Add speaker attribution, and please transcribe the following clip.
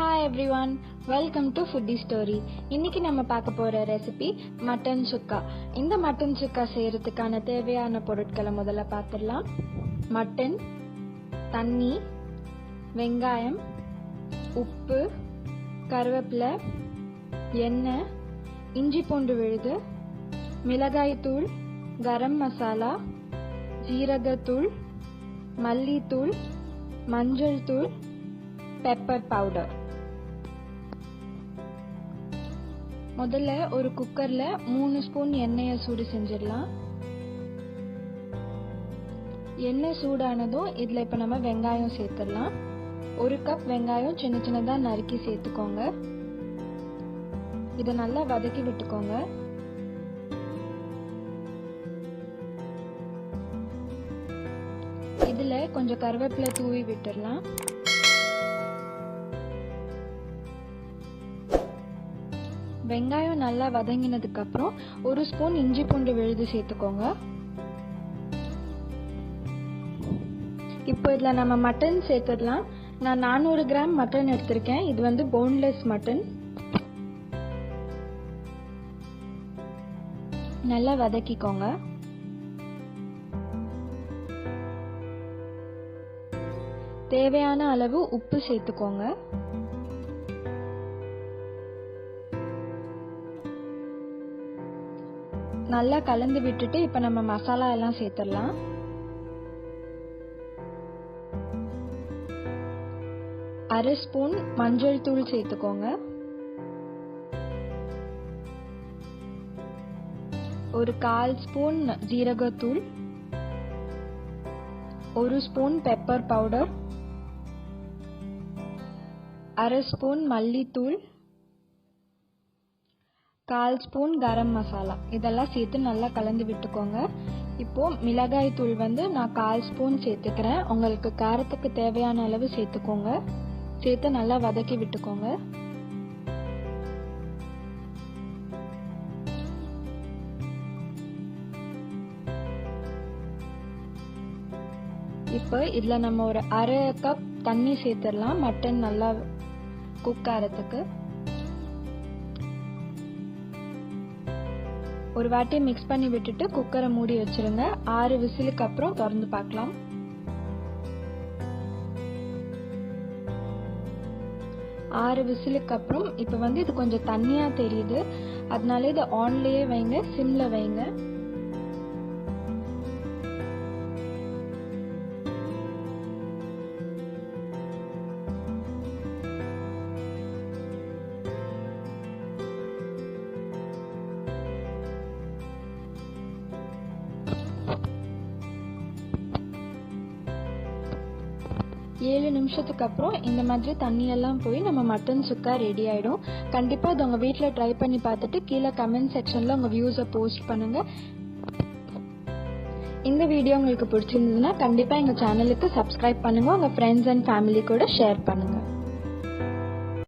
Speaker 1: Hi everyone, welcome to Foodie story. இன்னைக்கு நம்ம பார்க்க போற ரெசிபி மட்டன் சுக்கா. இந்த மட்டன் சுக்கா செய்யறதுக்கான தேவையான பொருட்களை முதல்ல பார்த்துடலாம். மட்டன், தண்ணி, வெங்காயம், உப்பு, கருவேப்பிலை, எண்ணெய், இஞ்சி பூண்டு விழுது, மிளகாய் தூள், கரம் மசாலா, ஜீரகத்தூள், மல்லித்தூள், மஞ்சள் தூள், பெப்பர் பவுடர். முதல்ல ஒரு குக்கர்ல 3 ஸ்பூன் எண்ணெயை சூடு செஞ்சிடலாம். எண்ணெய் சூடானதும் இதுல இப்ப நம்ம வெங்காயம் சேர்த்துடலாம். 1 கப் வெங்காயம் சின்ன சின்னதா நறுக்கி சேர்த்துக்கோங்க. இதை நல்லா வதக்கி விட்டுக்கோங்க. இதுல கொஞ்சம் கருவேப்பிலை தூவி விட்டுடலாம். வெங்காயம் நல்லா வதங்கினதுக்கு அப்புறம் 1 ஸ்பூன் இஞ்சி பூண்டு விழுது சேர்த்துக்கோங்க. இப்போ இதுல நம்ம மட்டன் சேர்த்துடலாம். நான் 400 கிராம் மட்டன் எடுத்திருக்கேன். இது வந்து போன்லெஸ் மட்டன். நல்லா வதக்கிக்கோங்க. தேவையான அளவு உப்பு சேர்த்துக்கோங்க. நல்லா கலந்து விட்டுட்டு இப்ப நம்ம மசாலா எல்லாம் சேர்த்துடலாம். அரை ஸ்பூன் மஞ்சள் தூள் சேர்த்துக்கோங்க. 1/4 ஸ்பூன் ஜீரகத்தூள், 1 ஸ்பூன் பெப்பர் பவுடர், அரை ஸ்பூன் மல்லித்தூள், 1/4 ஸ்பூன் கரம் மசாலா. இதெல்லாம் சேர்த்து நல்லா கலந்து விட்டுக்கோங்க. இப்போ மிளகாய் தூள் வந்து நான் 1/4 ஸ்பூன் சேர்த்துக்கிறேன். உங்களுக்கு காரத்துக்கு தேவையான அளவு சேர்த்துக்கோங்க. சேர்த்து நல்லா வதக்கி விட்டுக்கோங்க. இப்போ இதுல நம்ம ஒரு அரை கப் தண்ணி சேர்த்துடலாம். மட்டன் நல்லா குக் ஆகிறதுக்கு ஒரு வாட்டி மிக்ஸ் பண்ணி விட்டுட்டு குக்கரை மூடி வச்சிருங்க. 6 விசிலுக்கு அப்புறம் திறந்து பார்க்கலாம். 6 விசிலுக்கு அப்புறம் இப்ப வந்து இது கொஞ்சம் தண்ணியா தெரியுது. அதனால இதை ஆன்லயே வைங்க, சிம்ல வைங்க. ஏழு நிமிஷத்துக்கு அப்புறம் இந்த மாதிரி தண்ணியெல்லாம் போய் நம்ம மட்டன் சுக்கா ரெடி ஆயிடும். கண்டிப்பா இது உங்க வீட்டுல ட்ரை பண்ணி பார்த்துட்டு கீழே கமெண்ட் செக்ஷன்ல உங்க வியூஸை போஸ்ட் பண்ணுங்க. இந்த வீடியோ உங்களுக்கு பிடிச்சிருந்ததுன்னா கண்டிப்பா எங்க சேனலுக்கு சப்ஸ்கிரைப் பண்ணுங்க. உங்க ஃப்ரெண்ட்ஸ் அண்ட் ஃபேமிலி கூட ஷேர் பண்ணுங்க.